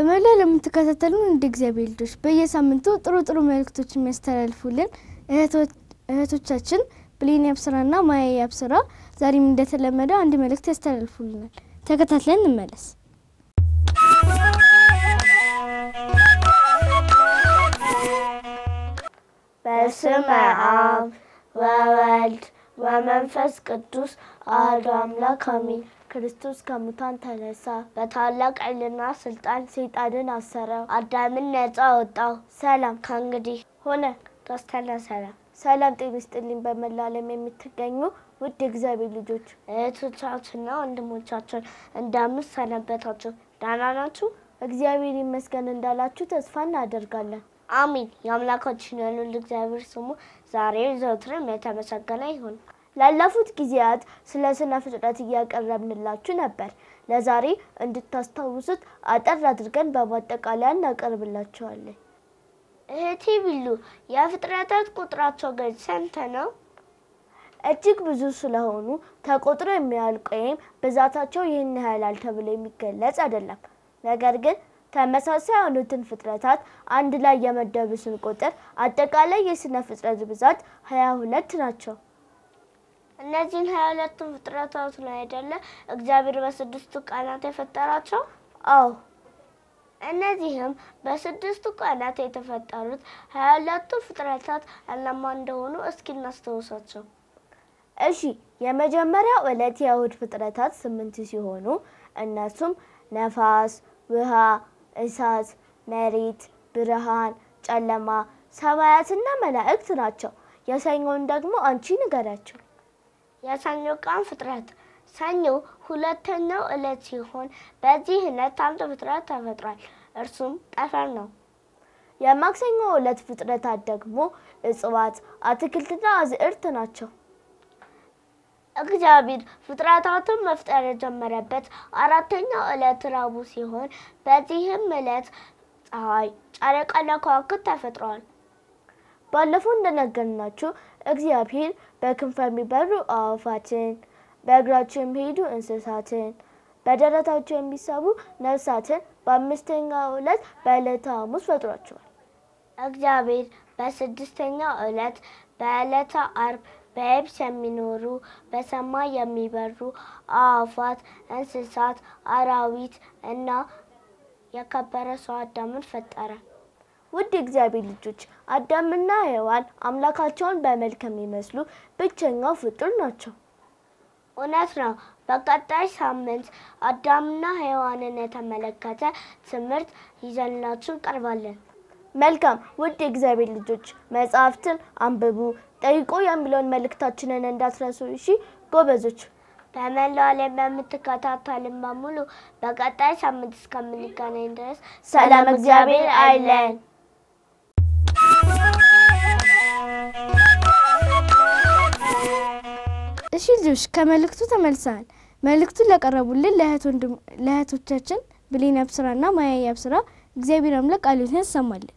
በመላው ለምትከታተሉን እንደ እግዚአብሔር ልጆች በየሳምንቱ ጥሩ መልእክቶች የሚያስተላልፉልን እህቶቻችን ብሌን ያብስራና ማያ ያብስራ ዛሬም እንደተለመደው አንድ መልእክት ያስተላልፉልናል። ተከታትለን እንመለስ። በስመ አብ ወወልድ ወመንፈስ ቅዱስ አሐዱ አምላክ አሜን። ክርስቶስ ከሙታን ተነሳ፣ በታላቅ ኃይልና ስልጣን ሰይጣንን አሰረው፣ አዳምን ነፃ አወጣው። ሰላም ከእንግዲህ ሆነ ተስተነሰለ። ሰላም ጤና ይስጥልኝ። በመላው ዓለም የምትገኙ ውድ እግዚአብሔር ልጆች እህቶቻችንና ወንድሞቻችን እንደምን ሰነበታችሁ? ደህና ናችሁ? እግዚአብሔር ይመስገን እንዳላችሁ ተስፋ እናደርጋለን። አሜን። የአምላካችን የልዑል እግዚአብሔር ስሙ ዛሬ ዘወትርም የተመሰገነ ይሁን። ላለፉት ጊዜያት ስለ ስነ ፍጥረት እያቀረብንላችሁ ነበር። ለዛሬ እንድታስታውሱት አጠር አድርገን በማጠቃለያ እናቀርብላችኋለን። እህቴ ቢሉ የፍጥረታት ቁጥራቸው ግን ስንት ነው? እጅግ ብዙ ስለሆኑ ተቆጥሮ የሚያልቅ ወይም ብዛታቸው ይህን ያህላል ተብሎ የሚገለጽ አይደለም። ነገር ግን ተመሳሳይ የሆኑትን ፍጥረታት አንድ ላይ የመደቡ ስንቆጥር አጠቃላይ የስነ ፍጥረት ብዛት 22 ናቸው። እነዚህን 22 ፍጥረታት ነው አይደለ እግዚአብሔር በስድስቱ ቀናት የፈጠራቸው? አዎ። እነዚህም በስድስቱ ቀናት የተፈጠሩት 22 ፍጥረታት እነማን እንደሆኑ እስኪ እናስታውሳቸው። እሺ፣ የመጀመሪያው ዕለት የእሁድ ፍጥረታት 8 ሲሆኑ እነሱም ነፋስ፣ ውሃ፣ እሳት፣ መሬት፣ ብርሃን፣ ጨለማ፣ ሰማያትና መላእክት ናቸው። የሰኞን ደግሞ አንቺ ንገራቸው። የሰኞ ቀን ፍጥረት ሰኞ ሁለተኛው ዕለት ሲሆን በዚህ ዕለት አንድ ፍጥረት ተፈጥሯል። እርሱም ጠፈር ነው። የማክሰኞ ዕለት ፍጥረታት ደግሞ እጽዋት፣ አትክልትና አዝዕርት ናቸው። እግዚአብሔር ፍጥረታትን መፍጠር የጀመረበት አራተኛው ዕለት ረቡዕ ሲሆን በዚህም ዕለት ፀሐይ፣ ጨረቃና ከዋክብት ተፈጥረዋል። ባለፈው እንደነገርናችሁ እግዚአብሔር በክንፍ የሚበሩ አዕዋፋትን፣ በእግራቸው የሚሄዱ እንስሳትን፣ በደረታቸው የሚሳቡ ነፍሳትን በአምስተኛው ዕለት በዕለተ ሐሙስ ፈጥሯቸዋል። እግዚአብሔር በስድስተኛው ዕለት በዕለተ ዓርብ በየብስ የሚኖሩ በሰማይ የሚበሩ አዕዋፋት፣ እንስሳት፣ አራዊት እና የከበረ ሰው አዳምን ፈጠረ። ውድ እግዚአብሔር ልጆች አዳምና ሔዋን አምላካቸውን በመልክ የሚመስሉ ብቸኛው ፍጡር ናቸው። እውነት ነው። በቀጣይ ሳምንት አዳምና ሔዋንን የተመለከተ ትምህርት ይዘንላችሁ እንቀርባለን። መልካም ውድ እግዚአብሔር ልጆች መጽሐፍትን አንብቡ፣ ጠይቁ የሚለውን መልእክታችንን እንዳትረሱ። እሺ ጎበዞች። በመላው ዓለም በምትከታተሉን በሙሉ በቀጣይ ሳምንት እስከምንገናኝ ድረስ ሰላም እግዚአብሔር አይለን። እሺ ልጆች ከመልእክቱ ተመልሰናል። መልእክቱን ለቀረቡልን ለእህቶቻችን ብሌን ያብስራና ማያ ያብስራ እግዚአብሔር አምላክ ቃሉን ያሰማልን።